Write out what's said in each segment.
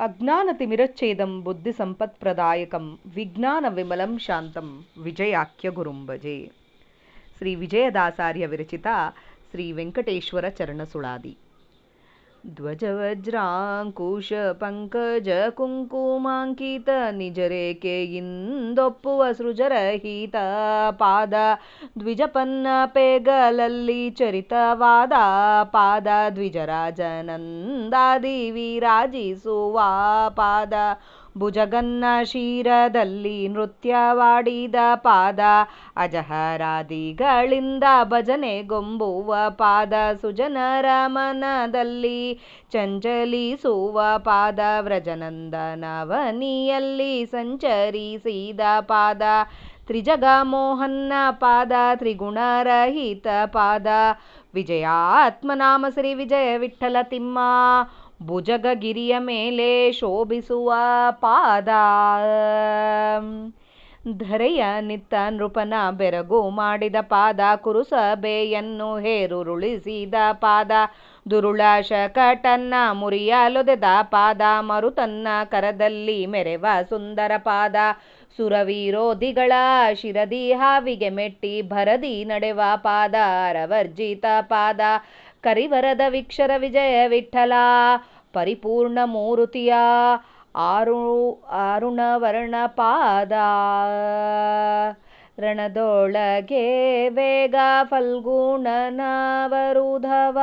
ಅಜ್ಞಾನತಿಮಿರಚ್ಛೇದಂ ಬುದ್ಧಿಸಂಪತ್ಪ್ರದಾಯಕಂ ವಿಜ್ಞಾನವಿಮಲಂ ಶಾಂತಂ ವಿಜಯಾಖ್ಯ ಗುರುಂ ಭಜೆ. ಶ್ರೀ ವಿಜಯದಾಸಾರ್ಯ ವಿರಚಿತ ಶ್ರೀ ವೆಂಕಟೇಶ್ವರ ಚರಣಸುಳಾದಿ. ಧ್ವಜವಜ್ರಾಂಕುಶ ಪಂಕಜ ಕುಂಕುಮಾಂಕಿತ ನಿಜರೇಖೆಯಿಂದೊಪ್ಪುವ ಸೃಜರಹಿತ ಪಾದ ದ್ವಿಜಪನ್ನ ಪೇಗಲಲ್ಲಿ ಚರಿತವಾದ ಪಾದ ದ್ವಿಜರಾಜನಂದಾದಿ ವಿರಾಜಿಸುವ ಪಾದ ಭುಜಗನ್ನ ಶಿರದಲ್ಲಿ ನೃತ್ಯವಾಡಿದ ಪಾದ ಅಜಹರಾದಿಗಳಿಂದ ಭಜನೆಗೊಂಬುವ ಪಾದ ಸುಜನರ ಮನದಲ್ಲಿ ಚಂಚಲಿಸುವ ಪಾದ ವ್ರಜನಂದನವನಿಯಲ್ಲಿ ಸಂಚರಿಸಿದ ಪಾದ ತ್ರಿಜಗ ಮೋಹನ್ನ ಪಾದ ತ್ರಿಗುಣರಹಿತ ಪಾದ ವಿಜಯಾತ್ಮನಾಮ ಶ್ರೀ ವಿಜಯ ವಿಠ್ಠಲ ತಿಮ್ಮ ಭುಜಗಗಿರಿಯ ಮೇಲೆ ಶೋಭಿಸುವ ಪಾದ ಧರೆಯ ನಿತ್ತ ನೃಪನ ಬೆರಗು ಮಾಡಿದ ಪಾದ ಕುರುಸಭೆಯನ್ನು ಹೇರುರುಳಿಸಿದ ಪಾದ ದುರುಳ ಶಕಟನ್ನ ಮುರಿಯಲೊದೆದ ಪಾದ ಮರುತನ್ನ ಕರದಲ್ಲಿ ಮೆರೆವ ಸುಂದರ ಪಾದ ಸುರವಿರೋಧಿಗಳ ಶಿರದಿ ಹಾವಿಗೆ ಮೆಟ್ಟಿ ಭರದಿ ನಡೆವ ಪಾದ ಅರವರ್ಜಿತ ಪಾದ ಕರಿವರದ ವಿಕ್ಷರ ವಿಜಯ ವಿಠ್ಠಲ ಪರಿಪೂರ್ಣ ಮೂರುತಿಯ ಅರುಣವರ್ಣ ಪಾದ ರಣದೊಳಗೆ ವೇಗ ಫಲ್ಗುಣನ ವರುಧವ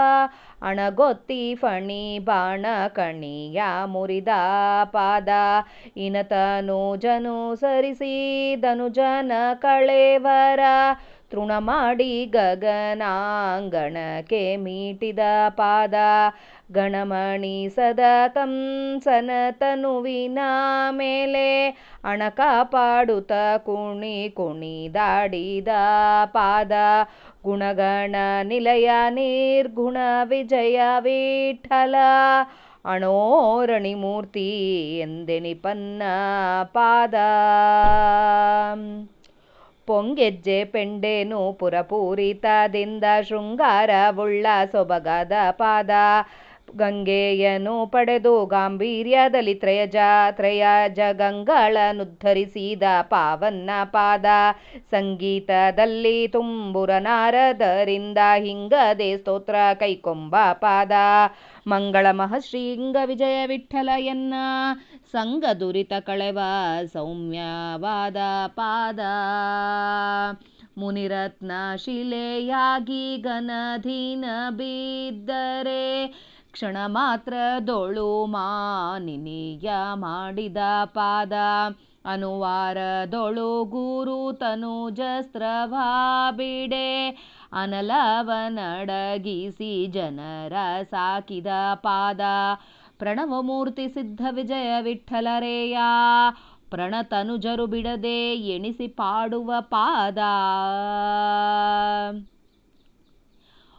ಅಣಗೊತ್ತಿ ಫಣಿ ಬಾಣ ಕಣಿಯ ಮುರಿದ ಪಾದ ಇನತನು ಜನು ಸರಿಸಿ ಧನುಜನ ಕಳೆವರ ತೃಣ ಮಾಡಿ ಗಗನಾಂಗಣಕ್ಕೆ ಮೀಟಿದ ಪಾದ ಗಣಮಣಿ ಸದ ಕಂಸನ ತನುವಿನ ಮೇಲೆ ಅಣಕಾಪಾಡುತ್ತ ಕುಣಿದಾಡಿದ ಪಾದ ಗುಣಗಣ ನಿಲಯ ನಿರ್ಗುಣ ವಿಜಯ ವಿಠಲ ಅಣೋರಣಿ ಮೂರ್ತಿ ಎಂದೆನಿಪನ್ನ ಪಾದ ಪೊಂಗೆಜ್ಜೆ ಪೆಂಡೇನು ಪುರಪೂರಿತದಿಂದ ಶೃಂಗಾರವುಳ್ಳ ಸೊಬಗಾದ ಪಾದ ಗಂಗೆಯನ್ನು ಪಡೆದು ಗಾಂಭೀರ್ಯದಲ್ಲಿ ತ್ರಯ ಜಗಂಗಳನ್ನುದ್ಧರಿಸಿದ ಪಾವನ್ನ ಪಾದ ಸಂಗೀತದಲ್ಲಿ ತುಂಬುರ ನಾರದರಿಂದ ಹಿಂಗದೆ ಸ್ತೋತ್ರ ಕೈಕೊಂಬ ಪಾದ ಮಂಗಳ ಮಹಶ್ರೀಂಗ ವಿಜಯ ವಿಠ್ಠಲ ಎನ್ನ ಸಂಗ ದುರಿತ ಕಳೆವ ಸೌಮ್ಯವಾದ ಪಾದ ಮುನಿರತ್ನ ಶಿಲೆಯಾಗಿ ಗನಧೀನ ಬಿದ್ದರೆ ಕ್ಷಣ ಮಾತ್ರದೊಳು ಮಾನಿನಿಯ ಮಾಡಿದ ಪಾದ ಅನುವಾರದೊಳು ಗುರು ತನುಜಸ್ತ್ರವ ಬಿಡೆ ಅನಲವನಡಗಿಸಿ ಜನರ ಸಾಕಿದ ಪಾದ ಪ್ರಣವಮೂರ್ತಿ ಸಿದ್ಧ ವಿಜಯ ವಿಠ್ಠಲರೇಯ ಪ್ರಣತನುಜರು ಬಿಡದೆ ಎಣಿಸಿ ಪಾಡುವ ಪಾದ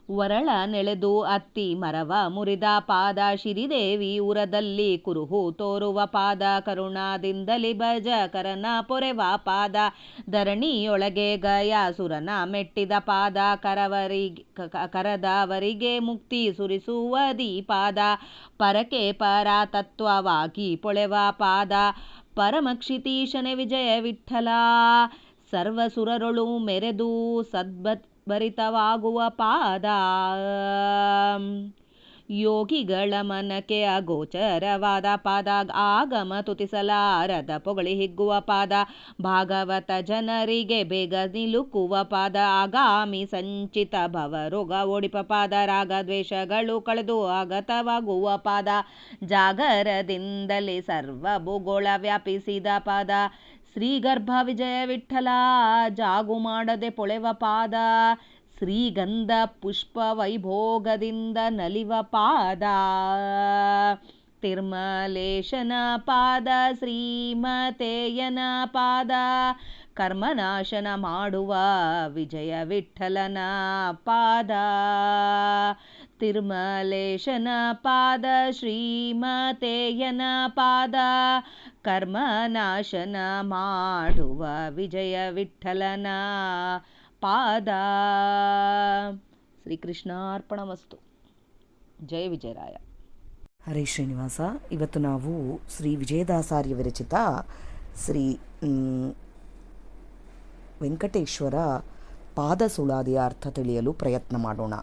ವರಳ ನೆಳೆದು ಅತ್ತಿ ಮರವ ಮುರಿದ ಪಾದ ಶಿರಿದೇವಿ ಉರದಲ್ಲಿ ಕುರುಹು ತೋರುವ ಪಾದ ಕರುಣಾದಿಂದಲಿ ಭಜಕರನ ಪೊರೆವ ಪಾದ ಧರಣಿಯೊಳಗೆ ಗಯಾಸುರನ ಮೆಟ್ಟಿದ ಪಾದ ಕರದವರಿಗೆ ಮುಕ್ತಿ ಸುರಿಸುವ ದೀಪಾದ ಪರಕೆ ಪರ ತತ್ವವಾಗಿ ಪೊಳೆವ ಪಾದ ಪರಮಕ್ಷಿತೀಶನೆ ವಿಜಯ ವಿಠ್ಠಲ ಸರ್ವಸುರರೊಳು ಮೆರೆದು ಭರಿತವಾಗುವ ಪಾದ ಯೋಗಿಗಳ ಮನಕ್ಕೆ ಅಗೋಚರವಾದ ಪಾದ ಆಗಮ ತುತಿಸಲಾರದ ಪೊಗಳಿ ಹಿಗ್ಗುವ ಪಾದ ಭಾಗವತ ಜನರಿಗೆ ಬೇಗ ನಿಲುಕುವ ಪಾದ ಆಗಾಮಿ ಸಂಚಿತ ಭವರೋಗ ಓಡಿಪ ಪಾದ ರಾಗ ದ್ವೇಷಗಳು ಕಳೆದು ಆಗತವಾಗುವ ಪಾದ ಜಾಗರದಿಂದಲೇ ಸರ್ವ ಭೂಗೋಳ ವ್ಯಾಪಿಸಿದ ಪಾದ ಶ್ರೀಗರ್ಭ ವಿಜಯ ವಿಠ್ಠಲ ಜಾಗು ಮಾಡದೆ ಪೊಳೆವ ಪಾದ ಶ್ರೀಗಂಧ ಪುಷ್ಪ ವೈಭೋಗದಿಂದ ನಲಿವ ಪಾದ ತಿರ್ಮಲೇಶನ ಪಾದ ಶ್ರೀಮತೆಯನ ಪಾದ ಕರ್ಮನಾಶನ ಮಾಡುವ ವಿಜಯ ವಿಠ್ಠಲನ ಪಾದ ತಿರ್ಮಲೇಶನ ಪಾದ ಶ್ರೀಮತೆಯನ ಪಾದ ಕರ್ಮನಾಶನ ಮಾಡುವ ವಿಜಯ ವಿಠ್ಠಲನ ಪಾದ. ಶ್ರೀಕೃಷ್ಣಾರ್ಪಣಮಸ್ತು. ಜಯ ವಿಜಯರಾಯ. ಹರೇ ಶ್ರೀನಿವಾಸ. ಇವತ್ತು ನಾವು ಶ್ರೀ ವಿಜಯದಾಸಾರ್ಯ ವಿರಚಿತ ಶ್ರೀ ವೆಂಕಟೇಶ್ವರ ಪಾದಸುಳಾದಿಯ ಅರ್ಥ ತಿಳಿಯಲು ಪ್ರಯತ್ನ ಮಾಡೋಣ.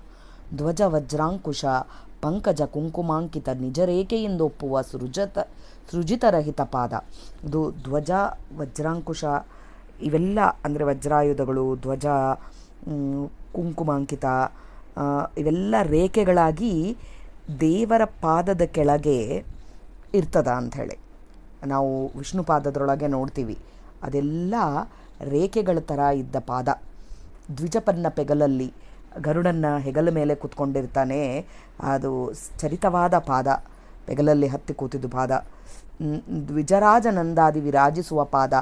ಧ್ವಜ ವಜ್ರಾಂಕುಶ ಪಂಕಜ ಕುಂಕುಮಾಂಕಿತ ನಿಜರೇಖೆಯಿಂದೊಪ್ಪುವ ಸೃಜಿತರಹಿತ ಪಾದ. ಇದು ಧ್ವಜ ವಜ್ರಾಂಕುಶ ಇವೆಲ್ಲ ಅಂದರೆ ವಜ್ರಾಯುಧಗಳು, ಧ್ವಜ, ಕುಂಕುಮಾಂಕಿತ ಇವೆಲ್ಲ ರೇಖೆಗಳಾಗಿ ದೇವರ ಪಾದದ ಕೆಳಗೆ ಇರ್ತದ ಅಂಥೇಳಿ ನಾವು ವಿಷ್ಣು ಪಾದದೊಳಗೆ ನೋಡ್ತೀವಿ. ಅದೆಲ್ಲ ರೇಖೆಗಳ ಥರ ಇದ್ದ ಪಾದ. ದ್ವಿಜಪನ್ನ ಪೆಗಲಲ್ಲಿ ಗರುಡನ್ನ ಹೆಗಲ ಮೇಲೆ ಕೂತ್ಕೊಂಡಿರ್ತಾನೆ, ಅದು ಚರಿತವಾದ ಪಾದ, ಪೆಗಲಲ್ಲಿ ಹತ್ತಿ ಕೂತಿದ್ದು ಪಾದ. ದ್ವಿಜರಾಜನಂದಾದಿ ವಿರಾಜಿಸುವ ಪಾದ.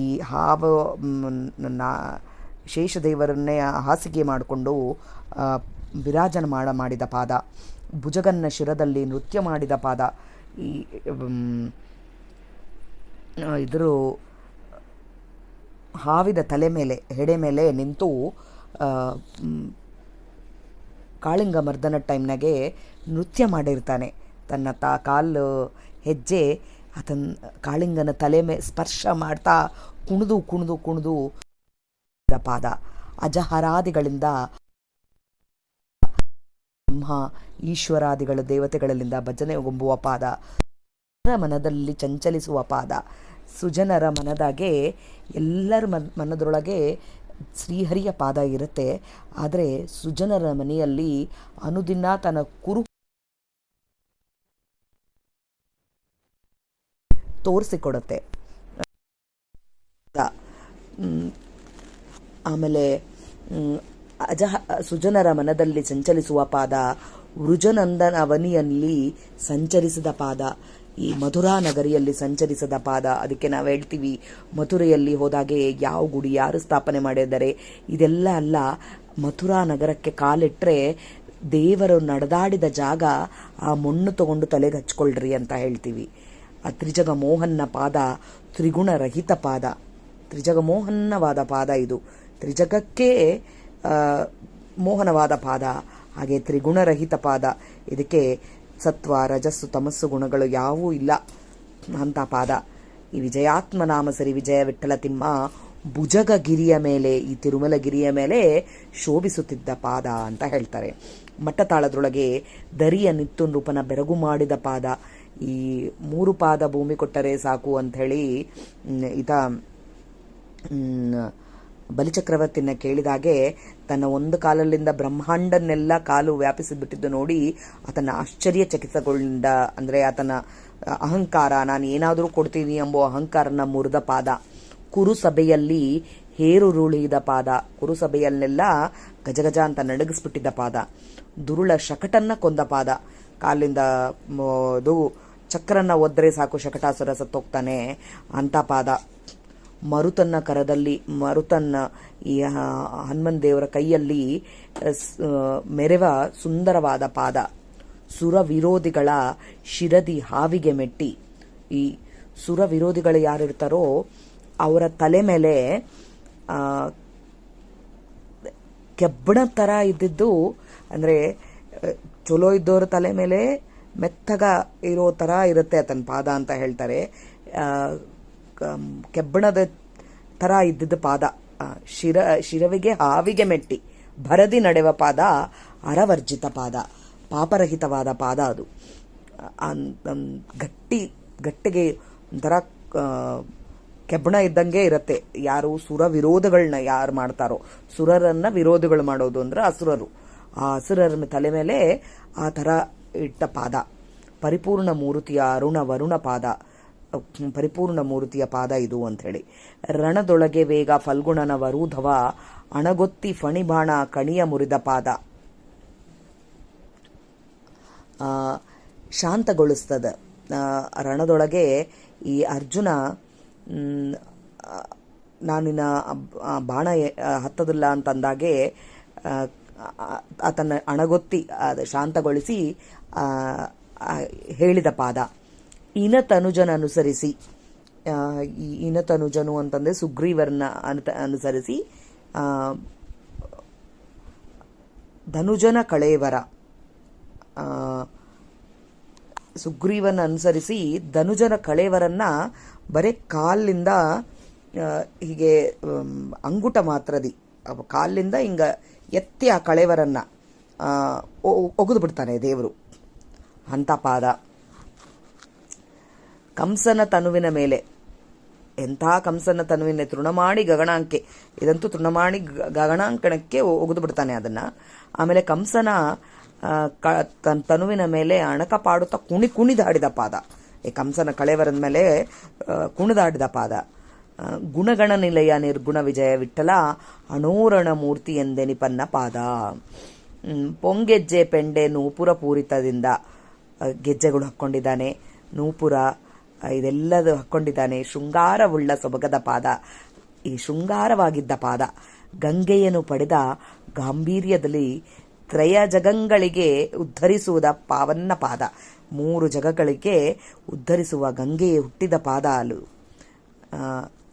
ಈ ಹಾವು ಶೇಷದೇವರನ್ನೇ ಹಾಸಿಗೆ ಮಾಡಿಕೊಂಡು ವಿರಾಜನ ಮಾಡಿದ ಪಾದ. ಭುಜಗನ್ನ ಶಿರದಲ್ಲಿ ನೃತ್ಯ ಮಾಡಿದ ಪಾದ. ಈ ಇದ್ರ ಹಾವಿದ ತಲೆ ಮೇಲೆ, ಹೆಡೆ ಮೇಲೆ ನಿಂತು ಕಾಳಿಂಗ ಮರ್ದನ ಟೈಮ್ನಾಗೆ ನೃತ್ಯ ಮಾಡಿರ್ತಾನೆ. ತನ್ನ ಕಾಲು ಹೆಜ್ಜೆ ಕಾಳಿಂಗನ ತಲೆ ಮೇಲೆ ಸ್ಪರ್ಶ ಮಾಡ್ತಾ ಕುಣಿದು ಕುಣಿದು ಕುಣಿದು ಪಾದ. ಅಜಹರಾದಿಗಳಿಂದ ಬ್ರಹ್ಮ ಈಶ್ವರಾದಿಗಳ ದೇವತೆಗಳಿಂದ ಭಜನೆಗೊಂಬುವ ಪಾದ. ಮನದಲ್ಲಿ ಚಂಚಲಿಸುವ ಪಾದ. ಸುಜನರ ಮನದಾಗೆ, ಎಲ್ಲರ ಮನದೊಳಗೆ ಶ್ರೀಹರಿಯ ಪಾದ ಇರುತ್ತೆ. ಆದರೆ ಸುಜನರ ಮನೆಯಲ್ಲಿ ಅನುದಿನ ತನ್ನ ಕುರು ತೋರಿಸಿಕೊಡುತ್ತೆ. ಆಮೇಲೆ ಸುಜನರ ಮನದಲ್ಲಿ ಸಂಚಲಿಸುವ ಪಾದ. ವೃಜನಂದನ ಅವನಿಯಲ್ಲಿ ಸಂಚರಿಸಿದ ಪಾದ. ಈ ಮಥುರಾ ನಗರಿಯಲ್ಲಿ ಸಂಚರಿಸಿದ ಪಾದ. ಅದಕ್ಕೆ ನಾವು ಹೇಳ್ತೀವಿ, ಮಥುರೆಯಲ್ಲಿ ಹೋದಾಗೆ ಯಾವ ಗುಡಿ ಯಾರು ಸ್ಥಾಪನೆ ಮಾಡಿದ್ದಾರೆ ಇದೆಲ್ಲ ಅಲ್ಲ, ಮಥುರಾ ನಗರಕ್ಕೆ ಕಾಲಿಟ್ರೆ ದೇವರು ನಡೆದಾಡಿದ ಜಾಗ, ಆ ಮಣ್ಣು ತಗೊಂಡು ತಲೆಗೆ ಹಚ್ಕೊಳ್ರಿ ಅಂತ ಹೇಳ್ತೀವಿ. ಆ ತ್ರಿಜಗ ಮೋಹನ್ನ ಪಾದ ತ್ರಿಗುಣರಹಿತ ಪಾದ. ತ್ರಿಜಗ ಮೋಹನವಾದ ಪಾದ ಇದು. ತ್ರಿಜಗಕ್ಕೆ ಮೋಹನವಾದ ಪಾದ, ಹಾಗೆ ತ್ರಿಗುಣರಹಿತ ಪಾದ. ಇದಕ್ಕೆ ಸತ್ವ ರಜಸ್ಸು ತಮಸ್ಸು ಗುಣಗಳು ಯಾವೂ ಇಲ್ಲ ಅಂತ ಪಾದ. ಈ ವಿಜಯಾತ್ಮನಾಮ ಸರಿ ವಿಜಯ ವಿಠ್ಠಲ ತಿಮ್ಮ ಭುಜಗ ಗಿರಿಯ ಮೇಲೆ, ಈ ತಿರುಮಲ ಗಿರಿಯ ಮೇಲೆ ಶೋಭಿಸುತ್ತಿದ್ದ ಪಾದ ಅಂತ ಹೇಳ್ತಾರೆ. ಮಟ್ಟತಾಳದೊಳಗೆ ದರಿಯ ನಿತ್ತು ನೃಪನ ಬೆರಗು ಮಾಡಿದ ಪಾದ. ಈ 3 ಪಾದ ಭೂಮಿ ಕೊಟ್ಟರೆ ಸಾಕು ಅಂಥೇಳಿ ಈತ ಬಲಿಚಕ್ರವರ್ತಿನ ಕೇಳಿದಾಗೆ ತನ್ನ ಒಂದು ಕಾಲಲ್ಲಿಂದ ಬ್ರಹ್ಮಾಂಡನ್ನೆಲ್ಲ ಕಾಲು ವ್ಯಾಪಿಸಿಬಿಟ್ಟಿದ್ದು ನೋಡಿ ಆತನ ಆಶ್ಚರ್ಯಚಕಿತಗೊಂಡ, ಅಂದರೆ ಆತನ ಅಹಂಕಾರ, ನಾನು ಏನಾದರೂ ಕೊಡ್ತೀನಿ ಎಂಬ ಅಹಂಕಾರನ ಮುರಿದ ಪಾದ. ಕುರುಸಭೆಯಲ್ಲಿ ಹೇರುರುಳಿದ ಪಾದ. ಕುರುಸಭೆಯಲ್ಲೆಲ್ಲ ಗಜಗಜ ಅಂತ ನಡಗಿಸ್ಬಿಟ್ಟಿದ್ದ ಪಾದ. ದುರುಳ ಶಕಟನ್ನ ಕೊಂದ ಪಾದ. ಕಾಲಿಂದ ಇದು ಚಕ್ರನ್ನ ಒದ್ರೆ ಸಾಕು ಶಕಟಾಸುರ ಸತ್ತೋಗ್ತಾನೆ ಅಂತ ಪಾದ. ಮರುತನ್ನ ಕರದಲ್ಲಿ, ಮರುತನ್ನ ಈ ಹನುಮನ್ ದೇವರ ಕೈಯಲ್ಲಿ ಮೆರೆವ ಸುಂದರವಾದ ಪಾದ. ಸುರ ವಿರೋಧಿಗಳ ಶಿರದಿ ಹಾವಿಗೆ ಮೆಟ್ಟಿ. ಈ ಸುರ ವಿರೋಧಿಗಳು ಯಾರಿರ್ತಾರೋ ಅವರ ತಲೆ ಮೇಲೆ ಕೆಬ್ಬಣ ಥರ ಇದ್ದಿದ್ದು, ಅಂದರೆ ಚಲೋ ಇದ್ದವ್ರ ತಲೆ ಮೇಲೆ ಮೆತ್ತಗ ಇರೋ ಥರ ಇರುತ್ತೆ ಆತನ ಪಾದ ಅಂತ ಹೇಳ್ತಾರೆ. ಕೆಬ್ಬಣದ ಥರ ಇದ್ದಿದ್ದ ಪಾದ. ಶಿರವಿಗೆ ಹಾವಿಗೆ ಮೆಟ್ಟಿ ಭರದಿ ನಡೆವ ಪಾದ. ಅರವರ್ಜಿತ ಪಾದ, ಪಾಪರಹಿತವಾದ ಪಾದ. ಅದು ಗಟ್ಟಿಗೆ ಒಂಥರ ಕೆಬ್ಬಣ ಇದ್ದಂಗೆ ಇರುತ್ತೆ. ಯಾರು ಸುರ ವಿರೋಧಗಳನ್ನ ಯಾರು ಮಾಡ್ತಾರೋ, ಸುರರನ್ನ ವಿರೋಧಿಗಳು ಮಾಡೋದು ಅಂದ್ರೆ ಅಸುರರು, ಆ ಅಸುರರ ತಲೆ ಮೇಲೆ ಆ ಥರ ಇಟ್ಟ ಪಾದ. ಪರಿಪೂರ್ಣ ಮೂರ್ತಿಯ ಅರುಣ ವರುಣ ಪಾದ. ಪರಿಪೂರ್ಣ ಮೂರ್ತಿಯ ಪಾದ ಇದು ಅಂಥೇಳಿ. ರಣದೊಳಗೆ ವೇಗ ಫಲ್ಗುಣನ ವರೂಧವ ಅಣಗೊತ್ತಿ ಫಣಿಬಾಣ ಕಣಿಯ ಮುರಿದ ಪಾದ. ಶಾಂತಗೊಳಿಸ್ತದ. ರಣದೊಳಗೆ ಈ ಅರ್ಜುನ ನಾನಿನ ಬಾಣ ಹತ್ತದಿಲ್ಲ ಅಂತಂದಾಗೆ ಆತನ ಅಣಗೊತ್ತಿ ಶಾಂತಗೊಳಿಸಿ ಹೇಳಿದ ಪಾದ. ಇನತನುಜನ ಅನುಸರಿಸಿ, ಈ ಇನತನುಜನು ಅಂತಂದರೆ ಸುಗ್ರೀವರನ್ನ ಅನುಸರಿಸಿ ಧನುಜನ ಕಳೇವರ ಸುಗ್ರೀವನ ಅನುಸರಿಸಿ ಧನುಜನ ಕಳೇವರನ್ನ ಬರೀ ಕಾಲಿಂದ ಹೀಗೆ ಅಂಗುಟ ಮಾತ್ರದಿ ಕಾಲಿಂದ ಹಿಂಗ ಎತ್ತಿ ಆ ಕಳೇವರನ್ನ ಒಗೆದು ಬಿಡ್ತಾನೆ ದೇವರು ಅಂತ ಪಾದ. ಕಂಸನ ತನುವಿನ ಮೇಲೆ, ಎಂಥ ಕಂಸನ ತನುವಿನ ತೃಣಮಾಡಿ ಗಗಣಾಂಕೆ, ಇದಂತೂ ತೃಣಮಾಡಿ ಗಗಣಾಂಕಣಕ್ಕೆ ಒಗೆದು ಬಿಡ್ತಾನೆ ಅದನ್ನ. ಆಮೇಲೆ ಕಂಸನ ತನುವಿನ ಮೇಲೆ ಅಣಕ ಪಾಡುತ್ತಾ ಕುಣಿದಾಡಿದ ಪಾದ, ಈ ಕಂಸನ ಕಳೇವರದ ಮೇಲೆ ಕುಣಿದಾಡಿದ ಪಾದ. ಗುಣಗಣ ನಿಲಯ ನಿರ್ಗುಣ ವಿಜಯ ವಿಠಲ ಅಣೋರಣ ಮೂರ್ತಿ ಎಂದೆನಿಪನ್ನ ಪಾದ. ಪೊಂಗೆಜ್ಜೆ ಪೆಂಡೆ ನೂಪುರ ಪೂರಿತದಿಂದ ಗೆಜ್ಜೆಗಳು ಹಾಕ್ಕೊಂಡಿದ್ದಾನೆ, ನೂಪುರ ಇದೆಲ್ಲದು ಹಾಕ್ಕೊಂಡಿದ್ದಾನೆ. ಶೃಂಗಾರವುಳ್ಳ ಸೊಬಗದ ಪಾದ, ಈ ಶೃಂಗಾರವಾಗಿದ್ದ ಪಾದ. ಗಂಗೆಯನ್ನು ಪಡೆದ ಗಾಂಭೀರ್ಯದಲ್ಲಿ ತ್ರಯ ಜಗಗಳಿಗೆ ಉದ್ಧರಿಸುವುದ ಪಾವನ್ನ ಪಾದ, 3 ಜಗಗಳಿಗೆ ಉದ್ಧರಿಸುವ ಗಂಗೆಯೇ ಹುಟ್ಟಿದ ಪಾದ ಅಲು.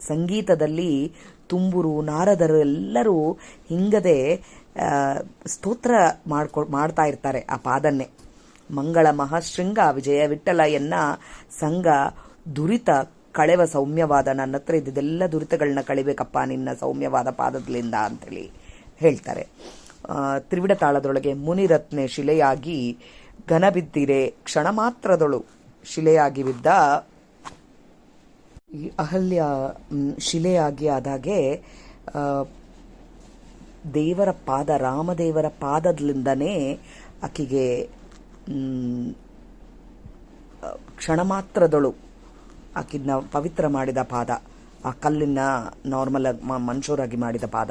ಸಂಗೀತದಲ್ಲಿ ತುಂಬುರು ನಾರದರು ಎಲ್ಲರೂ ಹಿಂಗದೆ ಸ್ತೋತ್ರ ಮಾಡ್ತಾ ಇರ್ತಾರೆ ಆ ಪಾದನ್ನೇ. ಮಂಗಳ ಮಹಾಶೃಂಗ ವಿಜಯ ವಿಠಲ ಎನ್ನ ಸಂಘ ದುರಿತ ಕಳೆವ ಸೌಮ್ಯವಾದ, ನನ್ನ ಹತ್ರ ಇದೆಲ್ಲ ದುರಿತಗಳನ್ನ ಕಳಿಬೇಕಪ್ಪ ನಿನ್ನ ಸೌಮ್ಯವಾದ ಪಾದದಿಂದ ಅಂತೇಳಿ ಹೇಳ್ತಾರೆ. ತ್ರಿವಿಡ ತಾಳದೊಳಗೆ ಮುನಿರತ್ನೆ ಶಿಲೆಯಾಗಿ ಘನಬಿದ್ದಿರೆ ಕ್ಷಣ ಮಾತ್ರದೊಳು ಶಿಲೆಯಾಗಿ ಬಿದ್ದ ಈ ಅಹಲ್ಯ ಶಿಲೆಯಾಗಿ ಆದಾಗೆ ದೇವರ ಪಾದ, ರಾಮದೇವರ ಪಾದದಿಂದನೇ ಆಕೆಗೆ ಕ್ಷಣ ಮಾತ್ರದೊಳು ಆಕಿನ ಪವಿತ್ರ ಮಾಡಿದ ಪಾದ, ಆ ಕಲ್ಲಿನ ನಾರ್ಮಲ್ ಮನುಷ್ಯರಾಗಿ ಮಾಡಿದ ಪಾದ.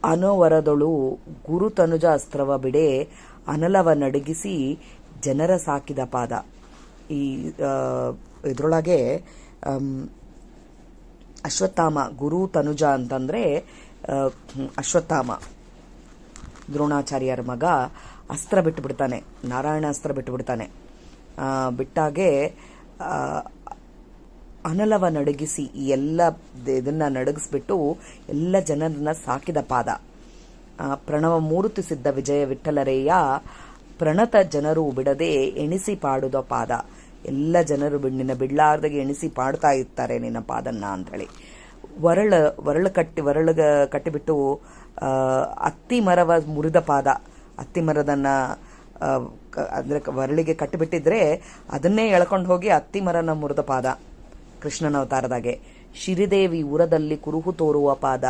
ಅನವರದೊಳು ಗುರು ತನುಜ ಅಸ್ತ್ರವ ಬಿಡೆ ಅನಲವ ನಡಗಿಸಿ ಜನರ ಸಾಕಿದ ಪಾದ. ಈ ಇದರೊಳಗೆ ಅಶ್ವತ್ಥಾಮ, ಗುರು ತನುಜ ಅಂತಂದ್ರೆ ಅಶ್ವತ್ಥಾಮ ದ್ರೋಣಾಚಾರ್ಯರ ಮಗ, ಅಸ್ತ್ರ ಬಿಟ್ಟು ಬಿಡ್ತಾನೆ, ನಾರಾಯಣ ಅಸ್ತ್ರ ಬಿಟ್ಟು ಬಿಡ್ತಾನೆ. ಬಿಟ್ಟಾಗೆ ಅನಲವ ನಡಗಿಸಿ ಈ ಎಲ್ಲ ಇದನ್ನ ನಡಗಿಸ್ಬಿಟ್ಟು ಎಲ್ಲ ಜನರನ್ನ ಸಾಕಿದ ಪಾದ. ಪ್ರಣವ ಮೂರ್ತಿ ಸಿದ್ಧ ವಿಜಯ ವಿಠಲರೇಯ ಪ್ರಣತ ಜನರು ಬಿಡದೆ ಎಣಿಸಿ ಪಾಡುದ ಪಾದ. ಎಲ್ಲ ಜನರು ನಿನ್ನ ಬಿಡ್ಲಾರ್ದಾಗೆ ಎಣಿಸಿ ಪಾಡ್ತಾ ಇರ್ತಾರೆ ನಿನ್ನ ಪಾದನ್ನ ಅಂತೇಳಿ. ವರಳು ಕಟ್ಟಿಬಿಟ್ಟು ಅತ್ತಿ ಮರವ ಮುರಿದ ಪಾದ. ಅತ್ತಿ ಮರದನ್ನ ಅಂದ್ರೆ ವರಳಿಗೆ ಕಟ್ಟಿಬಿಟ್ಟಿದ್ರೆ ಅದನ್ನೇ ಎಳ್ಕೊಂಡು ಹೋಗಿ ಅತ್ತಿ ಮರನ ಮುರಿದ ಪಾದ ಕೃಷ್ಣನ ಅವತಾರದಾಗೆ. ಶ್ರೀದೇವಿ ಉರದಲ್ಲಿ ಕುರುಹು ತೋರುವ ಪಾದ.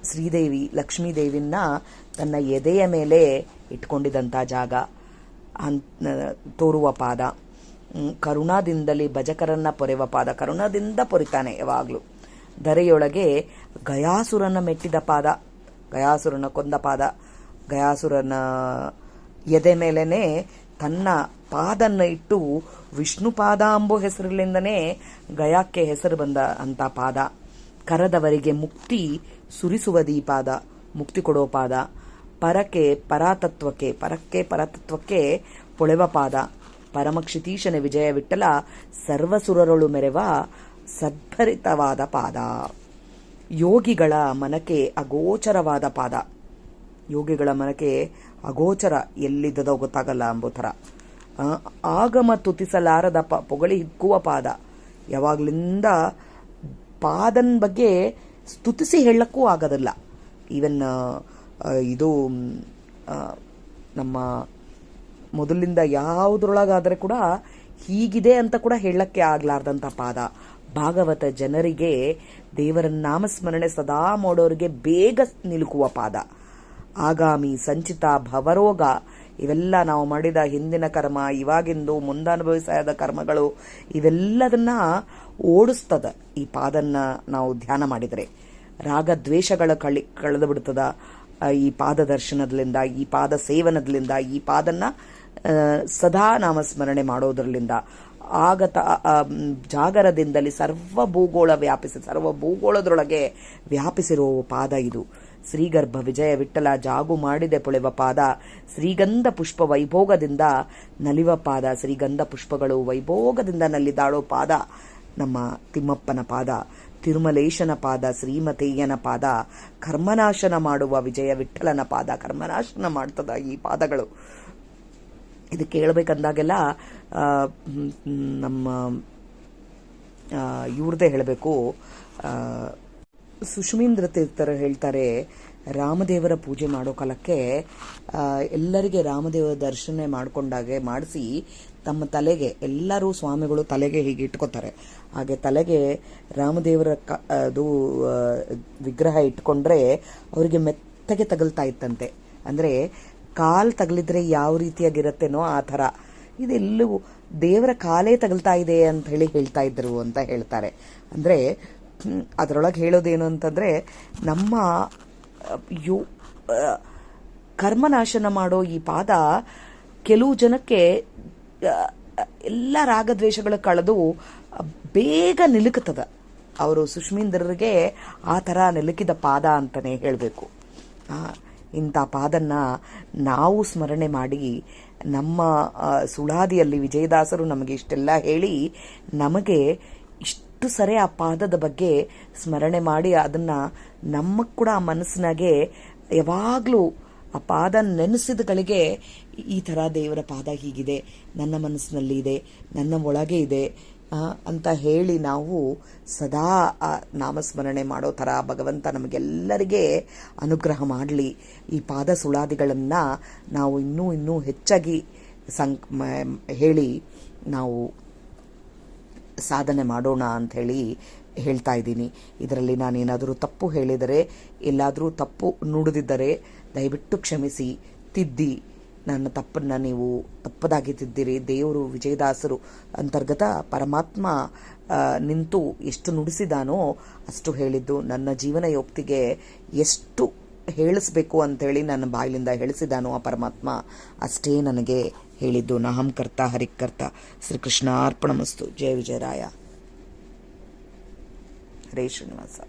ಶ್ರೀದೇವಿ ಲಕ್ಷ್ಮೀದೇವಿನ ತನ್ನ ಎದೆಯ ಮೇಲೆ ಇಟ್ಕೊಂಡಿದ್ದಂಥ ಜಾಗ ತೋರುವ ಪಾದ. ಕರುಣಾದಿಂದಲೇ ಭಜಕರನ್ನ ಪೊರೆವ ಪಾದ. ಕರುಣಾದಿಂದ ಪೊರಿತಾನೆ ಯಾವಾಗ್ಲೂ. ಧರೆಯೊಳಗೆ ಗಯಾಸುರನ ಮೆಟ್ಟಿದ ಪಾದ, ಗಯಾಸುರನ ಕೊಂದ ಪಾದ. ಗಯಾಸುರನ ಎದೆ ಮೇಲೇನೆ ತನ್ನ ಪಾದನ್ನ ಇಟ್ಟು ವಿಷ್ಣು ಪಾದ ಅಂಬೋ ಹೆಸರಿನಿಂದನೇ ಗಯಾಕ್ಕೆ ಹೆಸರು ಬಂದ ಅಂತ ಪಾದ. ಕರದವರಿಗೆ ಮುಕ್ತಿ ಸುರಿಸುವದಿ ಪಾದ, ಮುಕ್ತಿ ಕೊಡೋ ಪಾದ. ಪರಕ್ಕೆ ಪರತತ್ವಕ್ಕೆ ಪೊಳೆವ ಪಾದ. ಪರಮಕ್ಷಿತೀಶನ ವಿಜಯ ವಿಠಲ ಸರ್ವಸುರರೊಳು ಮೆರೆವ ಸದ್ಭರಿತವಾದ ಪಾದ. ಯೋಗಿಗಳ ಮನಕ್ಕೆ ಅಗೋಚರವಾದ ಪಾದ. ಯೋಗಿಗಳ ಮನಕ್ಕೆ ಅಗೋಚರ, ಎಲ್ಲಿದ್ದದೋ ಗೊತ್ತಾಗಲ್ಲ ಅಂಬೋ ಥರ. ಆಗಮ ತುತಿಸಲಾರದ ಪೊಗಳಿ ಹಿಕ್ಕುವ ಪಾದ. ಯಾವಾಗ್ಲಿಂದ ಪಾದನ್ ಬಗ್ಗೆ ಸ್ತುತಿಸಿ ಹೇಳಕ್ಕೂ ಆಗೋದಿಲ್ಲ. ಈವನ್ ಇದು ನಮ್ಮ ಮೊದಲಿಂದ ಯಾವುದ್ರೊಳಗಾದ್ರೆ ಕೂಡ ಹೀಗಿದೆ ಅಂತ ಕೂಡ ಹೇಳಕ್ಕೆ ಆಗ್ಲಾರ್ದಂಥ ಪಾದ. ಭಾಗವತ ಜನರಿಗೆ ದೇವರ ನಾಮಸ್ಮರಣೆ ಸದಾ ಮಾಡೋರಿಗೆ ಬೇಗ ನಿಲುಕುವ ಪಾದ. ಆಗಾಮಿ ಸಂಚಿತ ಭವರೋಗ ಇವೆಲ್ಲ ನಾವು ಮಾಡಿದ ಹಿಂದಿನ ಕರ್ಮ, ಇವಾಗಿಂದು ಮುಂದನುಭವಿಸಾದ ಕರ್ಮಗಳು ಇವೆಲ್ಲದನ್ನ ಓಡಿಸ್ತದ ಈ ಪಾದನ್ನ ನಾವು ಧ್ಯಾನ ಮಾಡಿದರೆ. ರಾಗದ್ವೇಷಗಳ ಕಳೆದು ಬಿಡ್ತದ ಈ ಪಾದ ದರ್ಶನದಿಂದ, ಈ ಪಾದ ಸೇವನದಿಂದ, ಈ ಪಾದನ್ನ ಸದಾ ನಾಮಸ್ಮರಣೆ ಮಾಡೋದ್ರಲ್ಲಿಂದ. ಆಗತ ಜಾಗರದಿಂದಲೇ ಸರ್ವ ಭೂಗೋಳದೊಳಗೆ ವ್ಯಾಪಿಸಿರುವ ಪಾದ ಇದು. ಶ್ರೀಗರ್ಭ ವಿಜಯ ವಿಠಲ ಜಾಗು ಮಾಡಿದೆ ಪೊಳೆವ ಪಾದ. ಶ್ರೀಗಂಧ ಪುಷ್ಪ ವೈಭೋಗದಿಂದ ನಲಿವ ಪಾದ. ಶ್ರೀಗಂಧ ಪುಷ್ಪಗಳು ವೈಭೋಗದಿಂದ ನಲಿದಾಳೋ ಪಾದ ನಮ್ಮ ತಿಮ್ಮಪ್ಪನ ಪಾದ. ತಿರುಮಲೇಶನ ಪಾದ, ಶ್ರೀಮತೇಯನ ಪಾದ. ಕರ್ಮನಾಶನ ಮಾಡುವ ವಿಜಯ ವಿಠಲನ ಪಾದ. ಕರ್ಮನಾಶನ ಮಾಡ್ತದ ಈ ಪಾದಗಳು. ಇದು ಕೇಳಬೇಕಂದಾಗೆಲ್ಲ ನಮ್ಮ ಇವ್ರದ್ದೇ ಹೇಳಬೇಕು, ಸುಷುಮೀಂದ್ರ ತೀರ್ಥರು ಹೇಳ್ತಾರೆ, ರಾಮದೇವರ ಪೂಜೆ ಮಾಡೋ ಕಾಲಕ್ಕೆ ಎಲ್ಲರಿಗೆ ರಾಮದೇವರ ದರ್ಶನ ಮಾಡಿಕೊಂಡಾಗೆ ಮಾಡಿಸಿ ತಮ್ಮ ತಲೆಗೆ, ಎಲ್ಲರೂ ಸ್ವಾಮಿಗಳು ತಲೆಗೆ ಹೀಗೆ ಇಟ್ಕೋತಾರೆ, ಹಾಗೆ ತಲೆಗೆ ರಾಮದೇವರ ಅದು ವಿಗ್ರಹ ಇಟ್ಕೊಂಡ್ರೆ ಅವರಿಗೆ ಮೆತ್ತಗೆ ತಗಲ್ತಾ ಇತ್ತಂತೆ. ಅಂದರೆ ಕಾಲು ತಗಲಿದ್ರೆ ಯಾವ ರೀತಿಯಾಗಿರತ್ತೇನೋ ಆ ಥರ ಇದೆಲ್ಲವೂ ದೇವರ ಕಾಲೇ ತಗಲ್ತಾ ಇದೆ ಅಂತ ಹೇಳ್ತಾ ಇದ್ರು ಅಂತ ಹೇಳ್ತಾರೆ. ಅಂದರೆ ಅದರೊಳಗೆ ಹೇಳೋದೇನು ಅಂತಂದರೆ, ನಮ್ಮ ಕರ್ಮನಾಶನ ಮಾಡೋ ಈ ಪಾದ ಕೆಲವು ಜನಕ್ಕೆ ಎಲ್ಲ ರಾಗದ್ವೇಷಗಳ ಕಳೆದು ಬೇಗ ನಿಲುಕುತ್ತದ. ಅವರು ಸುಷ್ಮೀಂದ್ರರಿಗೆ ಆ ಥರ ನಿಲುಕಿದ ಪಾದ ಅಂತಲೇ ಹೇಳಬೇಕು. ಇಂಥ ಪಾದನ್ನ ನಾವು ಸ್ಮರಣೆ ಮಾಡಿ, ನಮ್ಮ ಸುಳಾದಿಯಲ್ಲಿ ವಿಜಯದಾಸರು ನಮಗೆ ಇಷ್ಟೆಲ್ಲ ಹೇಳಿ ನಮಗೆ ಇಷ್ಟು ಸರಿ ಆ ಪಾದದ ಬಗ್ಗೆ ಸ್ಮರಣೆ ಮಾಡಿ ಅದನ್ನು ನಮಗೆ ಕೂಡ ಆ ಮನಸ್ಸಿನಾಗೆ ಯಾವಾಗಲೂ ಆ ಪಾದ ನೆನೆಸಿದಗಳಿಗೆ ಈ ಥರ ದೇವರ ಪಾದ ಹೀಗಿದೆ, ನನ್ನ ಮನಸ್ಸಿನಲ್ಲಿ ಇದೆ, ನನ್ನ ಒಳಗೆ ಇದೆ ಅಂತ ಹೇಳಿ ನಾವು ಸದಾ ಆ ನಾಮಸ್ಮರಣೆ ಮಾಡೋ ಥರ ಭಗವಂತ ನಮಗೆಲ್ಲರಿಗೆ ಅನುಗ್ರಹ ಮಾಡಲಿ. ಈ ಪಾದ ಸುಳಾದಿಗಳನ್ನು ನಾವು ಇನ್ನೂ ಹೆಚ್ಚಾಗಿ ಹೇಳಿ ನಾವು ಸಾಧನೆ ಮಾಡೋಣ ಅಂಥೇಳಿ ಹೇಳ್ತಾ ಇದ್ದೀನಿ. ಇದರಲ್ಲಿ ನಾನೇನಾದರೂ ತಪ್ಪು ಹೇಳಿದರೆ, ಎಲ್ಲಾದರೂ ತಪ್ಪು ನುಡಿದಿದ್ದರೆ ದಯವಿಟ್ಟು ಕ್ಷಮಿಸಿ, ತಿದ್ದಿ. ನನ್ನ ತಪ್ಪನ್ನು ನೀವು ತಪ್ಪದಾಗಿ ತಿದ್ದಿರಿ. ದೇವರು ವಿಜಯದಾಸರು ಅಂತರ್ಗತ ಪರಮಾತ್ಮ ನಿಂತು ಎಷ್ಟು ನುಡಿಸಿದಾನೋ ಅಷ್ಟು ಹೇಳಿದ್ದು, ನನ್ನ ಜೀವನ ಯೋಕ್ತಿಗೆ ಎಷ್ಟು ಹೇಳಿಸ್ಬೇಕು ಅಂಥೇಳಿ ನನ್ನ ಬಾಯಿಲಿಂದ ಹೇಳಿಸಿದಾನೋ ಆ ಪರಮಾತ್ಮ ಅಷ್ಟೇ ನನಗೆ ಹೇಳಿದ್ದು. ನಹಂ ಕರ್ತ ಹರಿಕರ್ತ. ಶ್ರೀಕೃಷ್ಣ ಅರ್ಪಣಮಸ್ತು. ಜಯ ವಿಜಯರಾಯ. ಹರೇ ಶ್ರೀನಿವಾಸ.